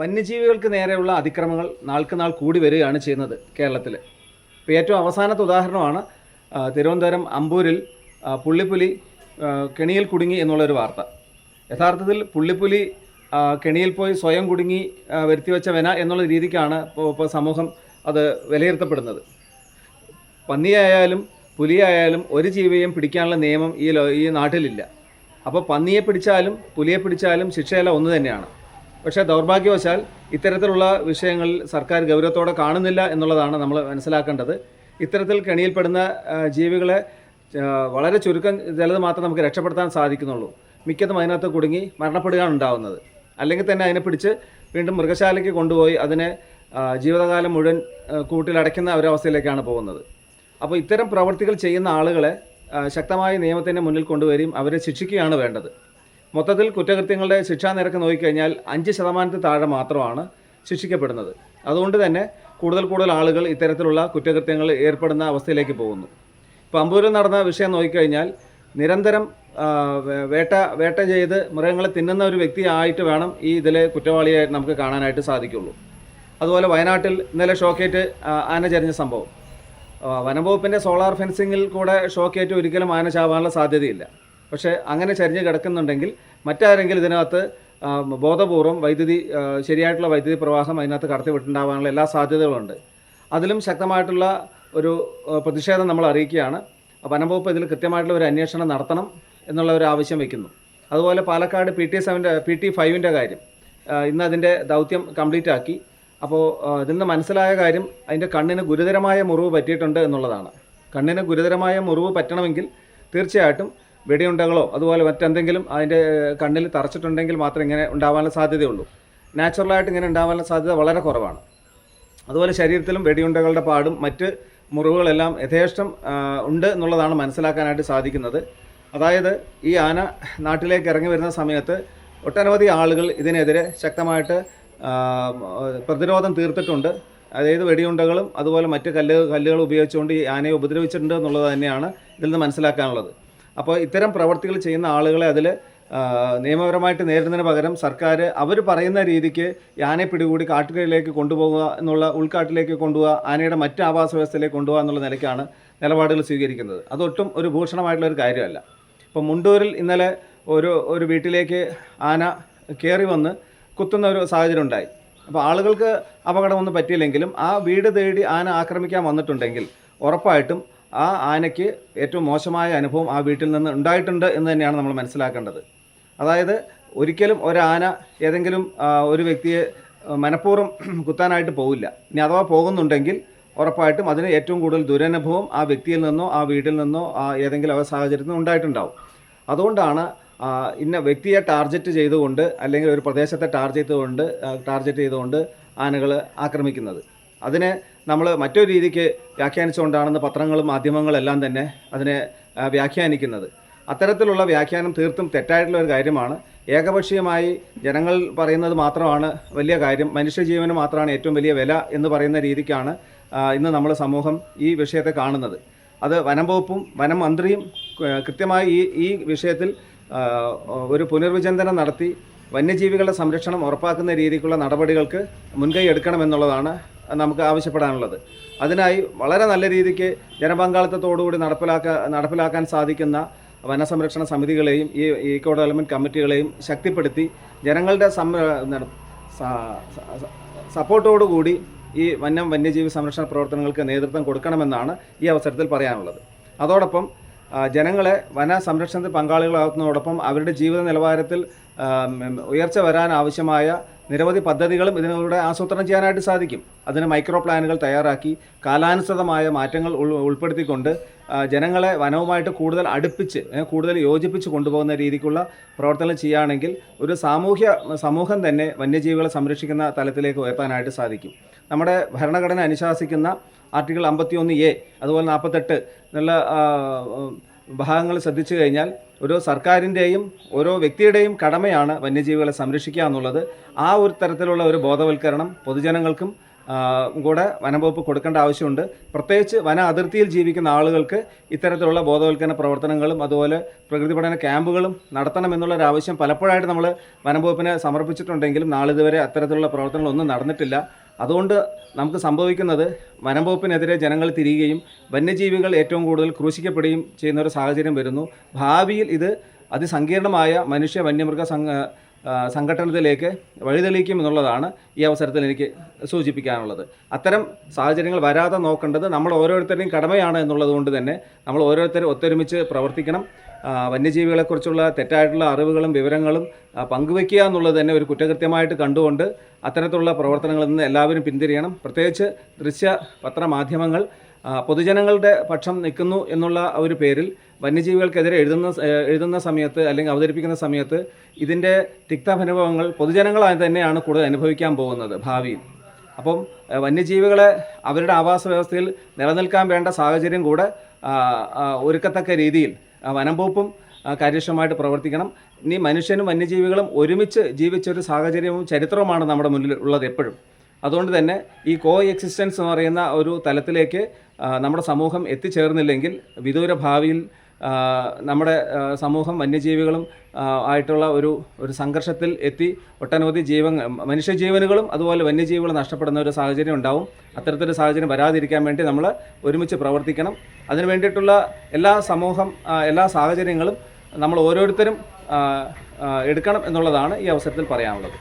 വന്യജീവികൾക്ക് നേരെയുള്ള അതിക്രമങ്ങൾ നാൾക്ക് നാൾ കൂടി വരികയാണ് ചെയ്യുന്നത് കേരളത്തിൽ. ഇപ്പോൾ ഏറ്റവും അവസാനത്തെ ഉദാഹരണമാണ് തിരുവനന്തപുരം അമ്പൂരിൽ പുള്ളിപ്പുലി കെണിയിൽ കുടുങ്ങി എന്നുള്ളൊരു വാർത്ത. യഥാർത്ഥത്തിൽ പുള്ളിപ്പുലി കെണിയിൽ പോയി സ്വയം കുടുങ്ങി വരുത്തിവെച്ച വെന എന്നുള്ള രീതിക്കാണ് ഇപ്പോൾ സമൂഹം അത് വിലയിരുത്തപ്പെടുന്നത്. പന്നിയായാലും പുലിയായാലും ഒരു ജീവിയെയും പിടിക്കാനുള്ള നിയമം ഈ നാട്ടിലില്ല. അപ്പോൾ പന്നിയെ പിടിച്ചാലും പുലിയെ പിടിച്ചാലും ശിക്ഷയെല്ലാം ഒന്ന് തന്നെയാണ്. പക്ഷേ ദൗർഭാഗ്യവശാൽ ഇത്തരത്തിലുള്ള വിഷയങ്ങളിൽ സർക്കാർ ഗൗരവത്തോടെ കാണുന്നില്ല എന്നുള്ളതാണ് നമ്മൾ മനസ്സിലാക്കേണ്ടത്. ഇത്തരത്തിൽ കെണിയിൽപ്പെടുന്ന ജീവികളെ വളരെ ചുരുക്കം ചിലത് മാത്രം നമുക്ക് രക്ഷപ്പെടുത്താൻ സാധിക്കുന്നുള്ളൂ. മിക്കതും അതിനകത്ത് കുടുങ്ങി മരണപ്പെടുകയാണ് ഉണ്ടാകുന്നത്. അല്ലെങ്കിൽ തന്നെ അതിനെ പിടിച്ച് വീണ്ടും മൃഗശാലയ്ക്ക് കൊണ്ടുപോയി അതിനെ ജീവിതകാലം മുഴുവൻ കൂട്ടിലടയ്ക്കുന്ന ഒരവസ്ഥയിലേക്കാണ് പോകുന്നത്. അപ്പോൾ ഇത്തരം പ്രവൃത്തികൾ ചെയ്യുന്ന ആളുകളെ ശക്തമായ നിയമത്തിൻ്റെ മുന്നിൽ കൊണ്ടുവരികയും അവരെ ശിക്ഷിക്കുകയാണ് വേണ്ടത്. മൊത്തത്തിൽ കുറ്റകൃത്യങ്ങളുടെ ശിക്ഷാ നിരക്ക് നോക്കിക്കഴിഞ്ഞാൽ 5% താഴെ മാത്രമാണ് ശിക്ഷിക്കപ്പെടുന്നത്. അതുകൊണ്ട് തന്നെ കൂടുതൽ ആളുകൾ ഇത്തരത്തിലുള്ള കുറ്റകൃത്യങ്ങൾ ഏർപ്പെടുന്ന അവസ്ഥയിലേക്ക് പോകുന്നു. ഇപ്പോൾ അമ്പൂരിൽ നടന്ന വിഷയം നോക്കിക്കഴിഞ്ഞാൽ നിരന്തരം വേട്ട ചെയ്ത് മൃഗങ്ങളെ തിന്നുന്ന ഒരു വ്യക്തിയായിട്ട് വേണം ഇതിലെ കുറ്റവാളിയെ നമുക്ക് കാണാനായിട്ട് സാധിക്കുള്ളൂ. അതുപോലെ വയനാട്ടിൽ ഇന്നലെ ഷോക്കേറ്റ് ആന ചരിഞ്ഞ സംഭവം. വനംവകുപ്പിൻ്റെ സോളാർ ഫെൻസിങ്ങിൽ കൂടെ ഷോക്കേറ്റ് ഒരിക്കലും ആന ചാവാനുള്ള സാധ്യതയില്ല. പക്ഷേ അങ്ങനെ ചരിഞ്ഞ് കിടക്കുന്നുണ്ടെങ്കിൽ മറ്റാരെങ്കിലും ഇതിനകത്ത് ബോധപൂർവം ശരിയായിട്ടുള്ള വൈദ്യുതി പ്രവാഹം അതിനകത്ത് കടത്തിവിട്ടുണ്ടാകാനുള്ള എല്ലാ സാധ്യതകളുണ്ട്. അതിലും ശക്തമായിട്ടുള്ള ഒരു പ്രതിഷേധം നമ്മൾ അറിയിക്കുകയാണ്. വനംവകുപ്പ് ഇതിൽ കൃത്യമായിട്ടുള്ള ഒരു അന്വേഷണം നടത്തണം എന്നുള്ള ഒരു ആവശ്യം വയ്ക്കുന്നു. അതുപോലെ പാലക്കാട് PT5 കാര്യം ഇന്ന് അതിൻ്റെ ദൗത്യം കംപ്ലീറ്റ് ആക്കി. അപ്പോൾ ഇതിൽ നിന്ന് മനസ്സിലായ കാര്യം അതിൻ്റെ കണ്ണിന് ഗുരുതരമായ മുറിവ് പറ്റിയിട്ടുണ്ട് എന്നുള്ളതാണ്. കണ്ണിന് ഗുരുതരമായ മുറിവ് പറ്റണമെങ്കിൽ തീർച്ചയായിട്ടും വെടിയുണ്ടകളോ അതുപോലെ മറ്റെന്തെങ്കിലും അതിൻ്റെ കണ്ണിൽ തറച്ചിട്ടുണ്ടെങ്കിൽ മാത്രമേ ഇങ്ങനെ ഉണ്ടാവാനുള്ള സാധ്യതയുള്ളൂ. നാച്ചുറലായിട്ട് ഇങ്ങനെ ഉണ്ടാവാനുള്ള സാധ്യത വളരെ കുറവാണ്. അതുപോലെ ശരീരത്തിലും വെടിയുണ്ടകളുടെ പാടും മറ്റ് മുറിവുകളെല്ലാം യഥേഷ്ടം ഉണ്ട് എന്നുള്ളതാണ് മനസ്സിലാക്കാനായിട്ട് സാധിക്കുന്നത്. അതായത് ഈ ആന നാട്ടിലേക്ക് ഇറങ്ങി വരുന്ന സമയത്ത് ഒട്ടനവധി ആളുകൾ ഇതിനെതിരെ ശക്തമായിട്ട് പ്രതിരോധം തീർത്തിട്ടുണ്ട്. അതായത് വെടിയുണ്ടകളും അതുപോലെ മറ്റ് കല്ലുകൾ ഉപയോഗിച്ചുകൊണ്ട് ഈ ആനയെ ഉപദ്രവിച്ചിട്ടുണ്ട് എന്നുള്ളത് തന്നെയാണ് ഇതിൽ നിന്ന് മനസ്സിലാക്കാനുള്ളത്. അപ്പോൾ ഇത്തരം പ്രവർത്തികൾ ചെയ്യുന്ന ആളുകളെ അതിൽ നിയമപരമായിട്ട് നേരിടുന്നതിന് പകരം സർക്കാർ അവർ പറയുന്ന രീതിക്ക് ആനയെ പിടികൂടി കാട്ടുകളിലേക്ക് കൊണ്ടുപോകുക എന്നുള്ള ഉൾക്കാട്ടിലേക്ക് കൊണ്ടുപോകുക, ആനയുടെ മറ്റ് ആവാസ വ്യവസ്ഥയിലേക്ക് കൊണ്ടുപോകുക എന്നുള്ള നിലയ്ക്കാണ് നിലപാടുകൾ സ്വീകരിക്കുന്നത്. അതൊട്ടും ഒരു ഭൂഷണമായിട്ടുള്ളൊരു കാര്യമല്ല. ഇപ്പോൾ മുണ്ടൂരിൽ ഇന്നലെ ഒരു വീട്ടിലേക്ക് ആന കയറി വന്ന് കുത്തുന്ന ഒരു സാഹചര്യം ഉണ്ടായി. അപ്പോൾ ആളുകൾക്ക് അപകടമൊന്നും പറ്റിയില്ലെങ്കിലും ആ വീട് തേടി ആന ആക്രമിക്കാൻ വന്നിട്ടുണ്ടെങ്കിൽ ഉറപ്പായിട്ടും ആ ആനയ്ക്ക് ഏറ്റവും മോശമായ അനുഭവം ആ വീട്ടിൽ നിന്ന് ഉണ്ടായിട്ടുണ്ട് എന്ന് തന്നെയാണ് നമ്മൾ മനസ്സിലാക്കേണ്ടത്. അതായത് ഒരിക്കലും ഒരാന ഏതെങ്കിലും ഒരു വ്യക്തിയെ മനഃപൂർവ്വം കുത്താനായിട്ട് പോവില്ല. ഇനി അഥവാ പോകുന്നുണ്ടെങ്കിൽ ഉറപ്പായിട്ടും അതിന് ഏറ്റവും കൂടുതൽ ദുരനുഭവം ആ വ്യക്തിയിൽ നിന്നോ ആ വീട്ടിൽ നിന്നോ ഏതെങ്കിലും സാഹചര്യത്തിൽ നിന്നോ ഉണ്ടായിട്ടുണ്ടാവും. അതുകൊണ്ടാണ് ഇന്ന വ്യക്തിയെ ടാർഗറ്റ് ചെയ്തുകൊണ്ട് അല്ലെങ്കിൽ ഒരു പ്രദേശത്തെ ടാർഗറ്റ് ചെയ്തുകൊണ്ട് ആനകൾ ആക്രമിക്കുന്നത്. അതിനെ നമ്മൾ മറ്റൊരു രീതിക്ക് വ്യാഖ്യാനിച്ചുകൊണ്ടാണെന്ന് പത്രങ്ങളും മാധ്യമങ്ങളെല്ലാം തന്നെ അതിനെ വ്യാഖ്യാനിക്കുന്നത്. അത്തരത്തിലുള്ള വ്യാഖ്യാനം തീർത്തും തെറ്റായിട്ടുള്ള ഒരു കാര്യമാണ്. ഏകപക്ഷീയമായി ജനങ്ങൾ പറയുന്നത് മാത്രമാണ് വലിയ കാര്യം, മനുഷ്യജീവന് മാത്രമാണ് ഏറ്റവും വലിയ വില എന്ന് പറയുന്ന രീതിക്കാണ് ഇന്ന് നമ്മുടെ സമൂഹം ഈ വിഷയത്തെ കാണുന്നത്. അത് വനം വകുപ്പും വനം മന്ത്രിയും കൃത്യമായി ഈ വിഷയത്തിൽ ഒരു പുനർവിചിന്തനം നടത്തി വന്യജീവികളുടെ സംരക്ഷണം ഉറപ്പാക്കുന്ന രീതിക്കുള്ള നടപടികൾക്ക് മുൻകൈ എടുക്കണമെന്നുള്ളതാണ് നമുക്ക് ആവശ്യപ്പെടാനുള്ളത്. അതിനായി വളരെ നല്ല രീതിക്ക് ജനപങ്കാളിത്തത്തോടുകൂടി നടപ്പിലാക്കാൻ സാധിക്കുന്ന വനസംരക്ഷണ സമിതികളെയും ഈ ഈക്കോ ഡെവലപ്മെൻറ്റ് കമ്മിറ്റികളെയും ശക്തിപ്പെടുത്തി ജനങ്ങളുടെ സപ്പോർട്ടോടുകൂടി ഈ വന്യജീവി സംരക്ഷണ പ്രവർത്തനങ്ങൾക്ക് നേതൃത്വം കൊടുക്കണമെന്നാണ് ഈ അവസരത്തിൽ പറയാനുള്ളത്. അതോടൊപ്പം ജനങ്ങളെ വന സംരക്ഷണത്തിൽ പങ്കാളികളാകുന്നതോടൊപ്പം അവരുടെ ജീവിത നിലവാരത്തിൽ ഉയർച്ച വരാൻ ആവശ്യമായ നിരവധി പദ്ധതികളും ഇതിലൂടെ ആസൂത്രണം ചെയ്യാനായിട്ട് സാധിക്കും. അതിന് മൈക്രോ പ്ലാനുകൾ തയ്യാറാക്കി കാലാനുസൃതമായ മാറ്റങ്ങൾ ഉൾപ്പെടുത്തിക്കൊണ്ട് ജനങ്ങളെ വനവുമായിട്ട് കൂടുതൽ കൂടുതൽ യോജിപ്പിച്ച് കൊണ്ടുപോകുന്ന രീതിക്കുള്ള പ്രവർത്തനം ചെയ്യുകയാണെങ്കിൽ ഒരു സമൂഹം തന്നെ വന്യജീവികളെ സംരക്ഷിക്കുന്ന തലത്തിലേക്ക് ഉയർത്താനായിട്ട് സാധിക്കും. നമ്മുടെ ഭരണഘടന അനുശാസിക്കുന്ന ആർട്ടിക്കിൾ 51A അതുപോലെ 48 എന്നുള്ള ഭാഗങ്ങൾ ശ്രദ്ധിച്ചു കഴിഞ്ഞാൽ ഓരോ സർക്കാരിൻ്റെയും ഓരോ വ്യക്തിയുടെയും കടമയാണ് വന്യജീവികളെ സംരക്ഷിക്കുക എന്നുള്ളത്. ആ ഒരു തരത്തിലുള്ള ഒരു ബോധവൽക്കരണം പൊതുജനങ്ങൾക്കും കൂടെ വനംവകുപ്പ് കൊടുക്കേണ്ട ആവശ്യമുണ്ട്. പ്രത്യേകിച്ച് വന അതിർത്തിയിൽ ജീവിക്കുന്ന ആളുകൾക്ക് ഇത്തരത്തിലുള്ള ബോധവൽക്കരണ പ്രവർത്തനങ്ങളും അതുപോലെ പ്രകൃതി പഠന ക്യാമ്പുകളും നടത്തണമെന്നുള്ളൊരു ആവശ്യം പലപ്പോഴായിട്ട് നമ്മൾ വനംവകുപ്പിന് സമർപ്പിച്ചിട്ടുണ്ടെങ്കിലും നാളിതുവരെ അത്തരത്തിലുള്ള പ്രവർത്തനങ്ങളൊന്നും നടന്നിട്ടില്ല. അതുകൊണ്ട് നമുക്ക് സംഭവിക്കുന്നത് വനംവകുപ്പിനെതിരെ ജനങ്ങൾ തിരിയുകയും വന്യജീവികൾ ഏറ്റവും കൂടുതൽ ക്രൂശിക്കപ്പെടുകയും ചെയ്യുന്ന ഒരു സാഹചര്യം വരുന്നു. ഭാവിയിൽ ഇത് അതിസങ്കീർണമായ മനുഷ്യ വന്യമൃഗ സംഘട്ടനത്തിലേക്ക് വഴിതെളിയിക്കുമെന്നുള്ളതാണ് ഈ അവസരത്തിൽ എനിക്ക് സൂചിപ്പിക്കാനുള്ളത്. അത്തരം സാഹചര്യങ്ങൾ വരാതെ നോക്കേണ്ടത് നമ്മൾ ഓരോരുത്തരുടെയും കടമയാണ് എന്നുള്ളതുകൊണ്ട് തന്നെ നമ്മൾ ഓരോരുത്തരും ഒത്തൊരുമിച്ച് പ്രവർത്തിക്കണം. വന്യജീവികളെക്കുറിച്ചുള്ള തെറ്റായിട്ടുള്ള അറിവുകളും വിവരങ്ങളും പങ്കുവയ്ക്കുക എന്നുള്ളത് തന്നെ ഒരു കുറ്റകൃത്യമായിട്ട് കണ്ടുകൊണ്ട് അത്തരത്തിലുള്ള പ്രവർത്തനങ്ങളിൽ നിന്ന് എല്ലാവരും പിന്തിരിയണം. പ്രത്യേകിച്ച് പത്രമാധ്യമങ്ങൾ പൊതുജനങ്ങളുടെ പക്ഷം നിൽക്കുന്നു എന്നുള്ള ഒരു പേരിൽ വന്യജീവികൾക്കെതിരെ എഴുതുന്ന സമയത്ത് അല്ലെങ്കിൽ അവതരിപ്പിക്കുന്ന സമയത്ത് ഇതിൻ്റെ തിക്താനുഭവങ്ങൾ പൊതുജനങ്ങളായി തന്നെയാണ് കൂടുതൽ അനുഭവിക്കാൻ പോകുന്നത് ഭാവിയിൽ. അപ്പം വന്യജീവികളെ അവരുടെ ആവാസ വ്യവസ്ഥയിൽ നിലനിൽക്കാൻ വേണ്ട സാഹചര്യം കൂടെ ഒരുക്കത്തക്ക രീതിയിൽ വനംവകുപ്പും കാര്യക്ഷമമായിട്ട് പ്രവർത്തിക്കണം. ഇനി മനുഷ്യനും വന്യജീവികളും ഒരുമിച്ച് ജീവിച്ചൊരു സാഹചര്യവും ചരിത്രവുമാണ് നമ്മുടെ മുന്നിൽ ഉള്ളത് എപ്പോഴും. അതുകൊണ്ട് തന്നെ ഈ കോ എക്സിസ്റ്റൻസ് എന്ന് പറയുന്ന ഒരു തലത്തിലേക്ക് നമ്മുടെ സമൂഹം എത്തിച്ചേർന്നില്ലെങ്കിൽ വിദൂര ഭാവിയിൽ നമ്മുടെ സമൂഹം വന്യജീവികളും ആയിട്ടുള്ള ഒരു സംഘർഷത്തിൽ എത്തി ഒട്ടനവധി മനുഷ്യജീവനുകളും അതുപോലെ വന്യജീവികളും നഷ്ടപ്പെടുന്ന ഒരു സാഹചര്യം ഉണ്ടാവും. അത്തരത്തിലൊരു സാഹചര്യം വരാതിരിക്കാൻ വേണ്ടി നമ്മൾ ഒരുമിച്ച് പ്രവർത്തിക്കണം. അതിനു വേണ്ടിയിട്ടുള്ള എല്ലാ സാഹചര്യങ്ങളും നമ്മൾ ഓരോരുത്തരും എടുക്കണം എന്നുള്ളതാണ് ഈ അവസരത്തിൽ പറയാനുള്ളത്.